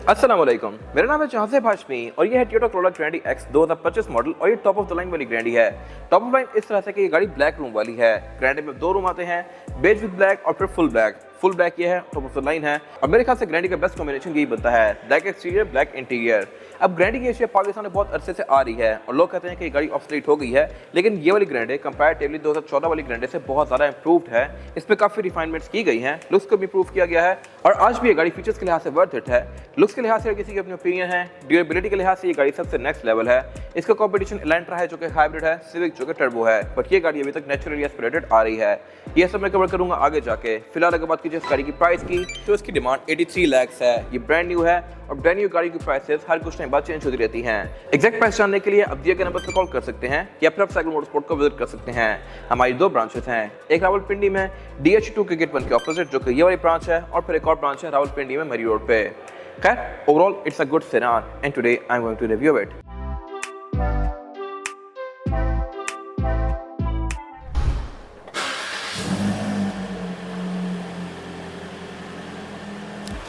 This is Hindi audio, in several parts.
अस्सलाम वालेकुम, मेरा नाम है जहाज़ेब हाशमी और ये है टोयोटा कोरोला ग्रैंडी एक्स 2025 मॉडल और ये टॉप ऑफ द लाइन वाली ग्रैंडी है। टॉप ऑफ लाइन इस तरह से कि ये गाड़ी ब्लैक रूम वाली है। ग्रैंडी में दो रूम आते हैं, बेज विद ब्लैक और फिर फुल ब्लैक ये है, टॉप ऑफ द लाइन है और मेरे ख्याल से ग्रैंडी का बेस्ट कॉम्बिनेशन यही बनता है, ब्लैक एक्सटीरियर ब्लैक इंटीरियर। अब ग्रैंडी की एशिया पाकिस्तान में बहुत अरसे से आ रही है और लोग कहते हैं कि ये गाड़ी ऑब्सोलीट हो गई है, लेकिन ये वाली ग्रैंडी कंपैरेटिवली 2014 वाली ग्रैंडी से बहुत ज़्यादा इंप्रूव्ड है। इसमें काफ़ी रिफाइनमेंट्स की गई हैं, लुक्स को भी इंप्रूव किया गया है और आज भी ये गाड़ी फीचर्स के लिहाज से वर्थ इट है। लुक्स के लिहाज से किसी की अपनी ओपिनियन है, ड्यूरेबिलिटी के लिहाज से ये गाड़ी सबसे नेक्स्ट लेवल है। इसका कॉम्पिटिशन इलेंट्रा है जो कि हाइब्रिड है, सिविक जो कि टर्बो है, बट ये गाड़ी अभी तक नेचुरली एस्पिरेटेड आ रही है। ये सब मैं कवर करूंगा आगे जाके। फिलहाल अगर बात कीजिए इस गाड़ी की प्राइस की, तो इसकी डिमांड 83 लाख है। ये ब्रांड न्यू है और ब्रांड न्यू गाड़ी की प्राइसेस हर कुछ टाइम बाद चेंज होती रहती हैं। एग्जैक्ट प्राइस जानने के लिए अब दिए गए नंबर पर कॉल कर सकते हैं या फिर आप साइकिल मोटरस्पोर्ट को विजिट कर सकते हैं। हमारी दो ब्रांचेस हैं, एक रावलपिंडी में DH2 क्रिकेट 1 के ऑपोजिट जो कि ये वाली ब्रांच है और फिर एक और ब्रांच है रावलपिंडी में मरी रोड पे। खैर, overall it's a good sedan and today I am going to review it.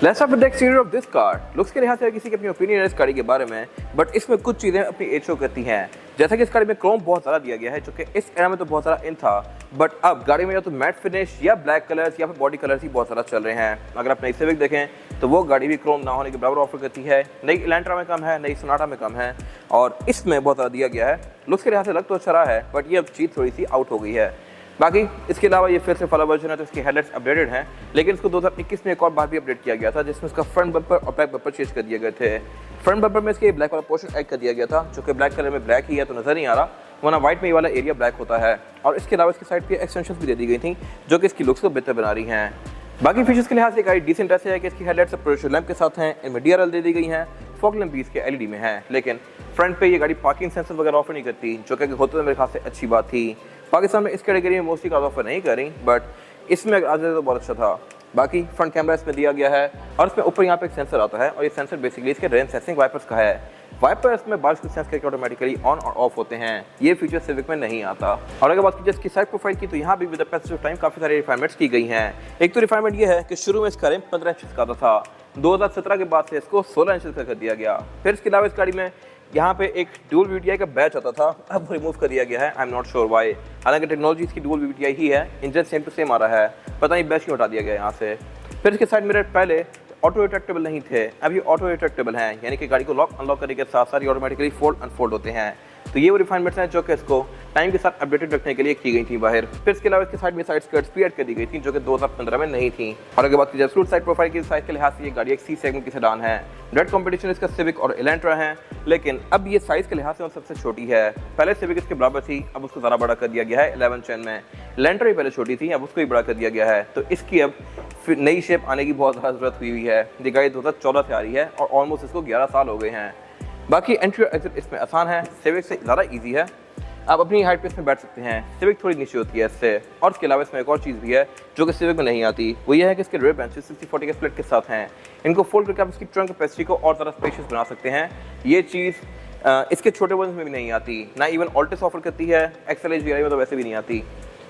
Let's start with the exterior of this car. Looks के लिहाज से किसी की अपनी ओपिनियन है इस गाड़ी के बारे में, बट इसमें कुछ चीज़ें अपनी एज शो करती हैं। जैसा कि इस गाड़ी में क्रोम बहुत ज़्यादा दिया गया है, जो कि इस एरा में तो बहुत ज़्यादा इन था, बट अब गाड़ी में या तो मैट फिनिश या ब्लैक कलर्स या फिर बॉडी कलर्स ही बहुत ज़्यादा चल रहे हैं। अगर आप नई सिविक देखें तो वो गाड़ी भी क्रोम ना होने के बराबर ऑफर करती है। नई इलेंट्रा में कम है, नई सोनाटा में कम है और इसमें बहुत ज़्यादा दिया गया है। लुक्स के लिहाज से लग तो अच्छा रहा है, बट ये अब चीज़ थोड़ी सी आउट हो गई है। बाकी इसके अलावा ये फिर से फॉलो वर्जन है तो इसकी हेडलाइट्स अपडेटेड हैं, लेकिन इसको 2021 में एक और बार भी अपडेट किया गया था जिसमें इसका फ्रंट बम्पर और बैक बम्पर चेंज कर दिए गए थे। फ्रंट बम्पर में इसके ब्लैक वाला पोर्शन ऐड कर दिया गया था, जो कि ब्लैक कलर में ब्लैक ही है तो नजर नहीं आ रहा, वरना व्हाइट में ये वाला एरिया ब्लैक होता है। और इसके अलावा इसकी साइड पे एक्सटेंशंस भी दे दी गई थी जो कि इसकी लुक्स को बेहतर बना रही हैं। बाकी फीचर्स के लिहाज से गाड़ी डिसेंट ऐसे है कि इसकी हेडलाइट्स प्रोजेक्टर लैंप के साथ हैं, इनमें DRL दे दी गई हैं, फॉग लैंप भी इसके LED में है, लेकिन फ्रंट पे ये गाड़ी पार्किंग सेंसर वगैरह ऑफर नहीं करती, जो कि होते तो मेरे ख्याल से अच्छी बात थी। पाकिस्तान में इस कैटेगरी में मोस्टली कार ऑफर नहीं कर रही, बट इसमें आज तो बहुत अच्छा था। बाकी फ्रंट कैमरा इसमें दिया गया है और इसमें ऊपर यहाँ पे एक सेंसर आता है और ये सेंसर बेसिकली इसके रेन सेंसिंग वाइपर्स का है। वाइपर्स में बारिश को सेंस करके ऑटोमेटिकली ऑन और ऑफ होते हैं। ये फीचर सिविक में नहीं आता। और अगर बात की इसकी साइड प्रोफाइल की, तो यहाँ भी with the passage of time काफ़ी सारी रिफाइनमेंट्स की गई हैं। एक तो रिफाइनमेंट ये है कि शुरू में इसका रिम 15 इंच का था, 2017 के बाद से इसको 16 इंच का कर दिया गया। फिर इसके अलावा इस गाड़ी में यहाँ पे एक डुअल VVTi का बैच आता था, अब रिमूव कर दिया गया है। I am not sure why, हालांकि टेक्नोलॉजी इसकी डुअल VVTi ही है, इंजन सेम टू सेम आ रहा है, पता नहीं बैच क्यों हटा दिया गया यहाँ से। फिर इसके साइड मिरर पहले ऑटो रिट्रैक्टेबल नहीं थे, अब ये ऑटो रिट्रैक्टेबल हैं, यानी कि गाड़ी को लॉक अनलॉक करने के साथ साथ ये ऑटोमेटिकली फोल्ड अनफोल्ड होते हैं। तो ये वो रिफाइनमेंट्स हैं जो कि इसको टाइम के साथ अपडेटेड रखने के लिए की गई थी बाहर। फिर इसके अलावा इसके साइड में साइड स्कर्ट्स भी ऐड कर दी गई थी जो कि 2015 में नहीं थी। और अगर बात की जाए साइड प्रोफाइल की साइज के लिहाज से ये गाड़ी एक C सेगमेंट की सेडान है। डायरेक्ट कॉम्पिटिशन इसका सिविक और इलेंट्रा है, लेकिन अब ये साइज के लिहाज से सबसे छोटी है। पहले सिविक इसके बराबर थी, अब उसको ज़्यादा बड़ा कर दिया गया है 11 चैन में। इलेंट्रा ही पहले छोटी थी, अब उसको भी बड़ा कर दिया गया है, तो इसकी अब नई शेप आने की बहुत ज़्यादा ज़रूरत हुई है। ये गाड़ी 2014 से आ रही है और ऑलमोस्ट इसको 11 साल हो गए हैं। बाकी एंट्री और एग्जिट इसमें आसान है, सिविक से ज़्यादा इजी है। आप अपनी हाइट पे इसमें बैठ सकते हैं, सिविक थोड़ी नीचे होती है इससे। और इसके अलावा इसमें एक और चीज़ भी है जो कि सिविक में नहीं आती, वो ये है कि इसके रेयर बेंचेस 60-40 के स्प्लिट के साथ हैं। इनको फोल्ड करके आप इसकी ट्रंक कैपेसिटी को और ज़्यादा स्पेशियस बना सकते हैं। ये चीज़ इसके छोटे वर्जन में भी नहीं आती, ना इवन ऑल्टिस ऑफर करती है, XLH GRI में तो वैसे भी नहीं आती,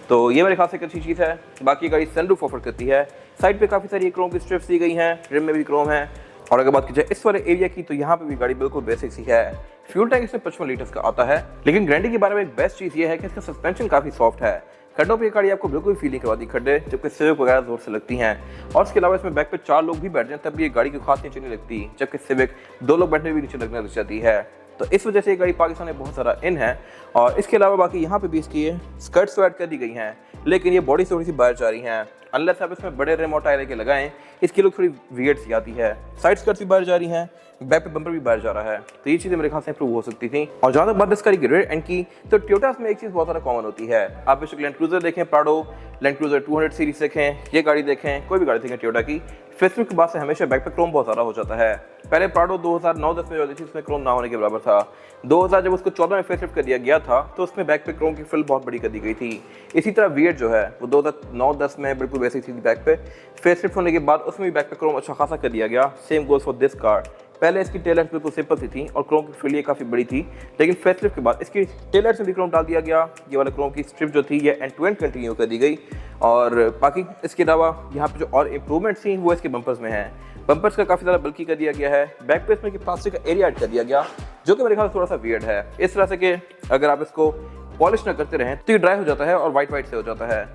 तो ये मेरे ख्याल से एक अच्छी चीज़ है। बाकी गाड़ी सनरूफ ऑफर करती है, साइड पे काफ़ी सारी क्रोम की स्ट्रिप्स दी गई हैं, रिम में भी क्रोम है। और अगर बात की जाए इस वाले एरिया की, तो यहाँ पे भी गाड़ी बिल्कुल बेसिक सी है। फ्यूल टैंक इसमें 55 लीटर्स का आता है, लेकिन ग्रैंडी के बारे में एक बेस्ट चीज़ ये है कि इसका सस्पेंशन काफ़ी सॉफ्ट है। खड्डों पे गाड़ी आपको बिल्कुल फील नहीं करवाती खड्डे, जबकि सिविक वगैरह जोर से लगती हैं। और इसके अलावा इसमें बैक पे 4 लोग भी बैठ जाएं तब भी ये गाड़ी की खास नीचे नहीं लगती, जबकि सिविक 2 लोग बैठने भी नीचे लगने लग जाती है। तो इस वजह से ये गाड़ी पाकिस्तान में बहुत सारा इन है। और इसके अलावा बाकी यहाँ पे भी इसकी ये स्कर्ट्स तो ऐड कर दी गई हैं, लेकिन ये बॉडी से थोड़ी सी बाहर जा रही हैं। अनलेस आप इसमें बड़े रिम और टायर के लगाएं, इसकी लुक थोड़ी वियर्ड सी आती है। साइड स्कर्ट्स भी बाहर जा रही हैं, बैक पे बम्पर भी बाहर जा रहा है, तो ये चीज़ें मेरे ख्याल से इंप्रूव हो सकती थी। और जहाँ तक बात इस गाड़ी की रेयर एंड की, तो टोयोटास में एक चीज़ बहुत ज़्यादा कॉमन होती है। आप बेशक लैंड क्रूजर देखें, प्राडो, लैंड क्रूजर 200 सीरीज देखें, ये गाड़ी देखें, कोई भी गाड़ी देखें टोयोटा की, फेसलिफ्ट के बाद से हमेशा बैक पे क्रोम बहुत ज़्यादा हो जाता है। पहले प्राडो 2009-10 में जो थी उसमें क्रोम ना होने के बराबर था। 2000 जब उसको 14 में फेसलिफ्ट कर दिया गया था तो उसमें बैक पे क्रोम की फिल बहुत बड़ी कर दी गई थी। इसी तरह वियर्ड जो है वो 2009-10 में बिल्कुल वैसी थी बैक पे, फेसलिफ्ट होने के बाद उसमें भी बैक पे क्रोम अच्छा खासा कर दिया गया। Same goals for this car. पहले इसकी टेल लाइट्स बिल्कुल सिंपल सी थी और क्रोम की फिल ये काफ़ी बड़ी थी, लेकिन फेसलिफ्ट के बाद इसकी टेल लाइट्स में भी क्रोम डाल दिया गया। ये वाला क्रोम की स्ट्रिप जो थी ये एंड टू एंड कंटिन्यू कर दी गई। और बाकी इसके अलावा यहाँ पे जो और इम्प्रूवमेंट्स थी वो इसके बम्पर्स में हैं। बम्पर्स का काफ़ी ज़्यादा बल्कि कर दिया गया है। बैक पे इसमें प्लास्टिक का एरिया ऐड कर दिया गया, जो कि मेरे ख्याल से थोड़ा सा वियर्ड है, इस तरह से कि अगर आप इसको पॉलिश ना करते रहें तो ये ड्राई हो जाता है और वाइट से हो जाता है।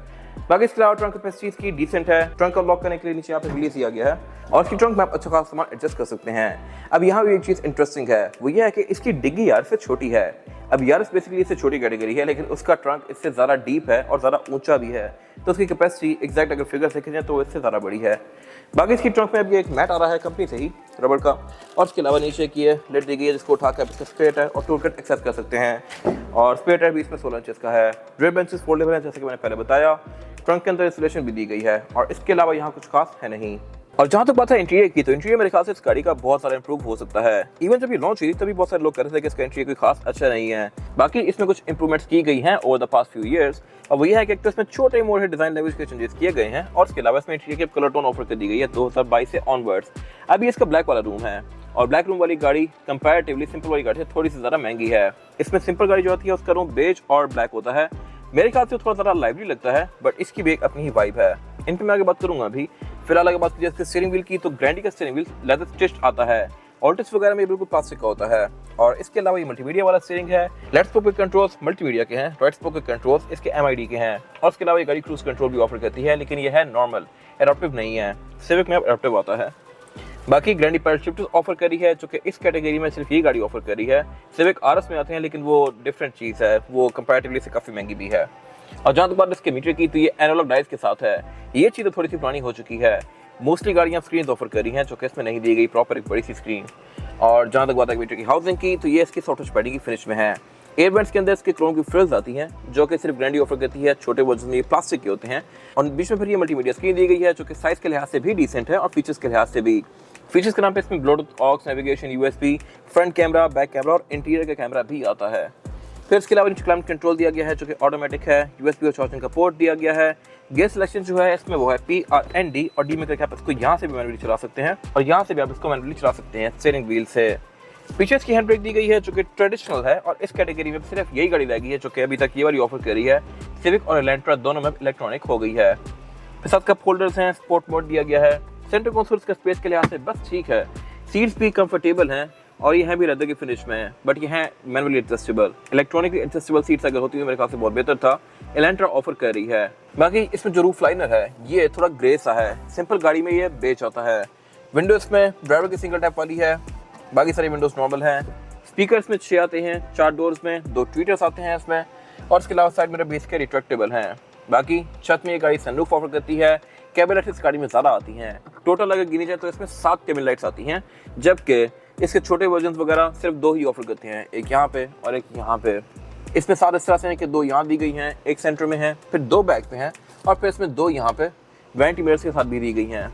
बाकी इसके अलावा ट्रंक कैपेसिटी इसकी डिसेंट है। ट्रंक को लॉक करने के लिए नीचे यहाँ पे रिलीज दिया गया है और इसकी ट्रंक में आप अच्छा खासा सामान एडजस्ट कर सकते हैं। अब यहाँ भी एक चीज़ इंटरेस्टिंग है, वो ये है कि इसकी डिग्गी यार से छोटी है। अब यार बेसिकली इससे छोटी कैटेगरी है, लेकिन उसका ट्रंक इससे ज़्यादा डीप है और ज़्यादा ऊंचा भी है, तो उसकी कैपेसिटी एग्जैक्ट अगर फिगर से खींचें तो इससे ज़्यादा बड़ी है। बाकी इसकी ट्रंक में अभी एक मैट आ रहा है कंपनी से ही, रबड़ का, और उसके अलावा नीचे की है लेट दी गई है, जिसको उठा कर इसका स्पेयर टायर और टूल किट एक्सेस कर सकते हैं। और स्पेयर टायर भी इसमें 16 इंचेस का है। रेयर बेंचेस फोल्डेबल है, जैसे कि मैंने पहले बताया। ट्रंक के अंदर इंस्टॉलेशन भी दी गई है और इसके अलावा यहाँ कुछ खास है नहीं। और जहाँ तक बात है इंटीरियर की, तो इंटीरियर मेरे ख्याल से इस गाड़ी का बहुत सारा इंप्रूव हो सकता है। इवन जब ये लॉन्च हुई तभी बहुत सारे लोग कह रहे थे कि इसका इंटीरियर कोई खास अच्छा नहीं है। बाकी इसमें कुछ इंप्रूवमेंट्स की गई हैं over the past few years, और वो ये है कि एक तो इसमें छोटे मोटे डिजाइन लेवल्स के चेंजेस किए गए हैं, और इसके अलावा इसमें इंटीरियर की कलर टोन ऑफर कर दी गई है 2022 से ऑनवर्ड्स। अभी इसका ब्लैक वाला रूम है, और ब्लैक रूम वाली गाड़ी कंपैरेटिवली सिंपल वाली गाड़ी से थोड़ी सी ज़्यादा महंगी है। इसमें सिंपल गाड़ी जो होती है उसका रूम बेज और ब्लैक होता है, मेरे ख्याल से थोड़ा ज़्यादा लाइवली लगता है, बट इसकी भी एक अपनी ही वाइब है। इन पर मैं आगे बात करूंगा। अभी फिलहाल अगर बात कीजिए इसके स्टीयरिंग व्हील की, तो ग्रैंडी का स्टीयरिंग व्हील लेदर स्टिच्ड आता है, ऑल्टिस वगैरह में बिल्कुल प्लास्टिक का होता है। और इसके अलावा ये मल्टीमीडिया वाला स्टीयरिंग है। लेफ्ट स्पोक के कंट्रोल्स मल्टीमीडिया के हैं, राइट स्पोक के कंट्रोल्स इसके MID के हैं, और इसके अलावा ये गाड़ी क्रूज कंट्रोल भी ऑफर करती है, लेकिन ये है नॉर्मल, एडॉप्टिव नहीं है। सिविक में अब एडॉप्टिव आता है। बाकी ग्रैंडी पैडल शिफ्टर्स ऑफर करी है, जो कि इस कैटेगरी में सिर्फ ये गाड़ी ऑफर करी है। सिविक RS में आते हैं, लेकिन वो डिफरेंट चीज़ है, वो कंपैरेटिवली से काफ़ी महंगी भी है। और जहाँ तक बात इसके मीटर की, तो ये एनालॉग डाइस के साथ है। ये चीज़ थोड़ी सी पुरानी हो चुकी है। मोस्टली गाड़ियाँ स्क्रीन ऑफर करी हैं, जो कि इसमें नहीं दी गई प्रॉपर एक बड़ी सी स्क्रीन। और जहाँ तक बात है मीटर की हाउसिंग की, तो ये इसकी सॉफ्ट टच पैडिंग की फिनिश में है। एयरबैंड्स के अंदर इसके क्रोम की फ्रिल्स आती हैं, जो कि सिर्फ ग्रैंडी ऑफर करती है। छोटे वर्जन में ये प्लास्टिक के होते हैं, और बीच में फिर ये मल्टीमीडिया स्क्रीन दी गई है, जो कि साइज के लिहाज से भी डिसेंट है और फीचर्स के लिहाज से भी। फीचर्स के नाम पे इसमें Bluetooth, aux, navigation, USB, front camera, back camera और इंटीरियर का कैमरा भी आता है। फिर इसके अलावा नीचे क्लाइमेट कंट्रोल दिया गया है, जो कि ऑटोमेटिक है। USB और चार्जिंग का पोर्ट दिया गया है। गियर सिलेक्शन जो है इसमें वो है P, R, N, D, और D में करके आप इसको यहाँ से भी मैनुअली चला सकते हैं, और यहाँ से भी आप इसको मैनुअली चला सकते हैं स्टीयरिंग व्हील से। पीछे की हैंड ब्रेक दी गई है, जो कि ट्रेडिशनल है, और इस कैटेगरी में सिर्फ यही गाड़ी लगी है जो कि अभी तक ये वाली ऑफर करी है। सिविक और एलेंट्रा दोनों में इलेक्ट्रॉनिक हो गई है। साथ कप होल्डर्स हैं, स्पोर्ट मोड दिया गया है। सेंटर कंसोल का स्पेस के लिहाज से बस ठीक है। सीट्स भी कंफर्टेबल हैं, और ये है भी लेदर की फिनिश में, बट ये है manually adjustable. Electronically adjustable seats अगर होती है मेरे ख्याल से बहुत बेहतर था। एलेंट्रा ऑफर कर रही है। बाकी इसमें जो रूफ लाइनर है ये थोड़ा ग्रे सा है, सिंपल गाड़ी में ये बेच आता है। विंडोज में ड्राइवर की सिंगल टैप वाली है, बाकी सारी विंडोज नॉर्मल हैं। स्पीकर्स में 6 आते हैं, 4 डोर्स में 2 ट्वीटर्स आते हैं इसमें, और इसके अलावा साइड में बेस के रिट्रैक्टेबल हैं। बाकी छत में ये गाड़ी सनरूफ ऑफर करती है। केबल लाइट्स इस गाड़ी में ज़्यादा आती हैं। टोटल अगर गिनी जाए तो इसमें 7 केबल लाइट्स आती हैं, जबकि इसके छोटे वर्जन वगैरह सिर्फ 2 ही ऑफर करते हैं, एक यहाँ पे और एक यहाँ पे। इसमें 7 इस तरह से हैं कि 2 यहाँ दी गई हैं, एक सेंटर में है, फिर 2 बैक पे हैं, और फिर इसमें 2 यहाँ पे वैनिटी मिरर्स के साथ भी दी गई हैं।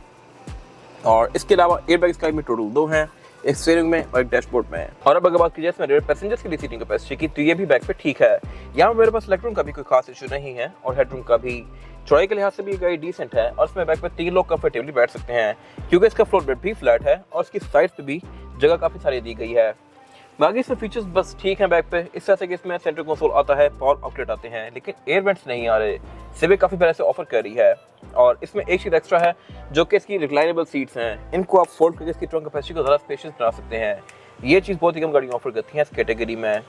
और इसके अलावा एयरबैग्स का में टोटल 2 हैं, एक स्टीयरिंग में और एक डैशबोर्ड में। और अब अगर बात कीजिए इसमें रेयर पैसेंजर्स की सीटिंग कैपेसिटी की, तो ये भी बैक पे ठीक है। यहाँ मेरे पास लेग रूम का भी कोई खास इशू नहीं है, और हेड रूम का भी। चौड़ाई के लिहाज से भी गाड़ी डिसेंट है, और इसमें बैक पे 3 लोग कंफर्टेबली बैठ सकते हैं, क्योंकि इसका फ्लोर बेड भी फ्लैट है, और इसकी साइड पे भी जगह काफ़ी सारी दी गई है। बाकी इसमें फीचर्स बस ठीक हैं बैक पे, इस तरह से कि इसमें सेंटर कंसोल आता है, पावर आउटलेट आते हैं, लेकिन एयर वेंट्स नहीं आ रहे। सिविक काफ़ी पहले से ऑफर कर रही है, और इसमें एक चीज़ एक्स्ट्रा है, जो कि इसकी रिक्लाइनेबल सीट्स हैं। इनको आप फोल्ड करके इसकी ट्रंक कैपेसिटी को ज़्यादा स्पेशियस बना सकते हैं। ये चीज़ बहुत ही कम गाड़ियाँ ऑफर करती हैं इस कैटेगरी में।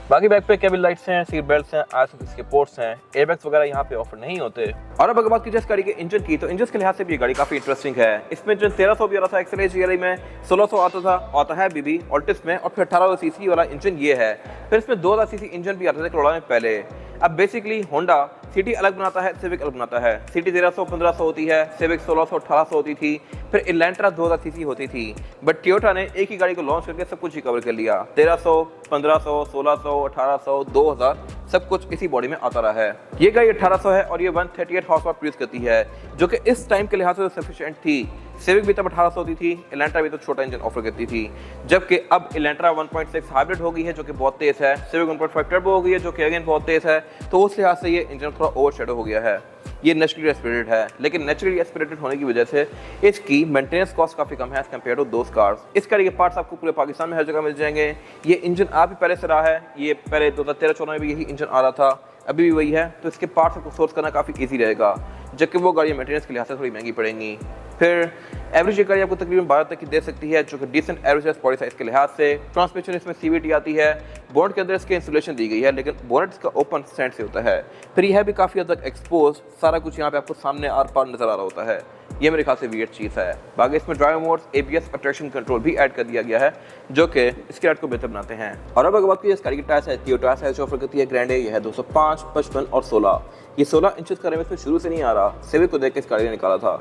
बाकी बैक पे केबल लाइट्स हैं, सीट बेल्ट्स हैं, ISOFIX के पोर्ट्स हैं, एयरबैग्स वगैरह यहाँ पे ऑफर नहीं होते। और अब अगर बात की जाए इस गाड़ी के इंजन की, तो इंजन के लिहाज से भी ये गाड़ी काफ़ी इंटरेस्टिंग है। इसमें इंजन 1300 भी आ रहा था एक्सएल GLI में, 1600 आता है BB ऑल्टिस में, और फिर 1800 सीसी वाला इंजन ये है। फिर इसमें 2000 सीसी इंजन भी आता था करोड़ा में पहले। अब बेसिकली होंडा सिटी अलग बनाता है, सिविक अलग बनाता है। सिटी 1300 1500 होती है, सिविक 1600 1800 होती थी, फिर इलेंट्रा 2000 सीसी होती थी। बट टोयोटा ने एक ही गाड़ी को लॉन्च करके सब कुछ ही कवर कर लिया। 1300 1500 1600 1800 2000 सब कुछ इसी बॉडी में आता रहा है। ये गाड़ी 1800 है, और ये 138 हॉर्स पावर प्रोड्यूस करती है, जो कि इस टाइम के लिहाज से सफिशिएंट थी। सिविक भी तब 1800 होती थी, इलेंट्रा भी तो छोटा इंजन ऑफर करती थी, जबकि अब इलेंट्रा 1.6 हाइब्रिड हो गई है, जो कि बहुत तेज है। सिविक 1.5 टर्बो हो गई है, जो कि अगेन बहुत तेज है। तो उस लिहाज से ये इंजन थोड़ा ओवरशैडो हो गया है। ये नेचुरली एस्पिरेटेड है, लेकिन नेचुरली एस्पिरेटेड होने की वजह से इसकी मेंटेनेंस कॉस्ट काफ़ी कम है as compared to those cars. इस गाड़ी के पार्ट्स आपको पूरे पाकिस्तान में हर जगह मिल जाएंगे। ये इंजन आप भी पहले से रहा है, ये पहले 2013-14 में भी यही इंजन आ रहा था, अभी भी वही है, तो इसके पार्ट्स आपको सोर्स करना काफ़ी ईजी रहेगा, जबकि वो गाड़ियाँ मेंटेनेंस के लिहाज से थोड़ी महंगी पड़ेंगी। फिर एवरेज ये गाड़ी आपको तकरीबन 12 तक की दे सकती है, जो कि डिसेंट एवरेज है बॉडी साइज के लिहाज से। ट्रांसमिशन इसमें CVT आती है। बोनेट के अंदर इसके इंसुलेशन दी गई है, लेकिन बोनेट इसका ओपन स्टैंड से होता है। फिर यह भी काफ़ी हद तक एक्सपोज, सारा कुछ यहाँ पे आपको सामने आर पार नजर आ रहा होता है। ये मेरे ख्याल से वियर्ड चीज़ है। बाकी इसमें ड्राइवर मोड्स, ABS और ट्रैक्शन कंट्रोल भी ऐड कर दिया गया है, जो कि इसके राइड को बेहतर बनाते हैं। और अब अगर बात की इस गाड़ी की टायर साइज की, टायर साइज ऑफर करती है ग्रैंडे, यह है 205, 55 और 16। ये 16 इंचेस का रेम इसमें शुरू से नहीं आ रहा, सिविक को देख के इस गाड़ी ने निकाला था।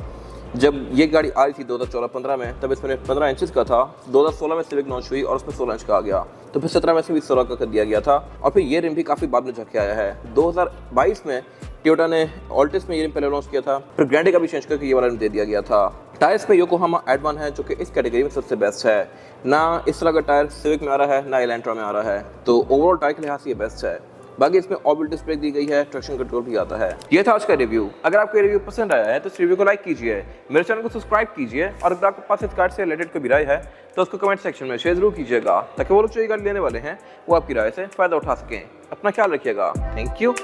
जब ये गाड़ी आ रही थी 2014-15 में, तब इसमें 15 इंचेस का था। 2016 में सिविक लॉन्च हुई और उसमें 16 इंच का आ गया, तो फिर 17 में इसमें भी 16 का कर दिया गया था। और फिर ये रिम भी काफ़ी बाद में झक के आया है। 2022 में टोयोटा ने ऑल्टिस में ये रिम पहले लॉन्च किया था, फिर ग्रैंडे का भी चेंज करके ये वाला रिम दे दिया गया था। टायर्स पे योकोहामा एडवान है, जो कि इस कैटेगरी में सबसे बेस्ट है। ना इस तरह का टायर सिविक में आ रहा है, ना एलेंट्रा में आ रहा है, तो ओवरऑल टायर के लिहाज से ये बेस्ट है। बाकी इसमें ऑर्बिटल डिस्क ब्रेक दी गई है, ट्रैक्शन कंट्रोल भी आता है। ये था आज का रिव्यू। अगर आपको ये रिव्यू पसंद आया है तो इस रिव्यू को लाइक कीजिए, मेरे चैनल को सब्सक्राइब कीजिए, और अगर आपके पास इस कार से रिलेटेड कोई भी राय है तो उसको कमेंट सेक्शन में शेयर जरूर कीजिएगा, ताकि वो लोग जो ये गाड़ी लेने वाले हैं वो आपकी राय से फ़ायदा उठा सकें। अपना ख्याल रखिएगा। Thank you.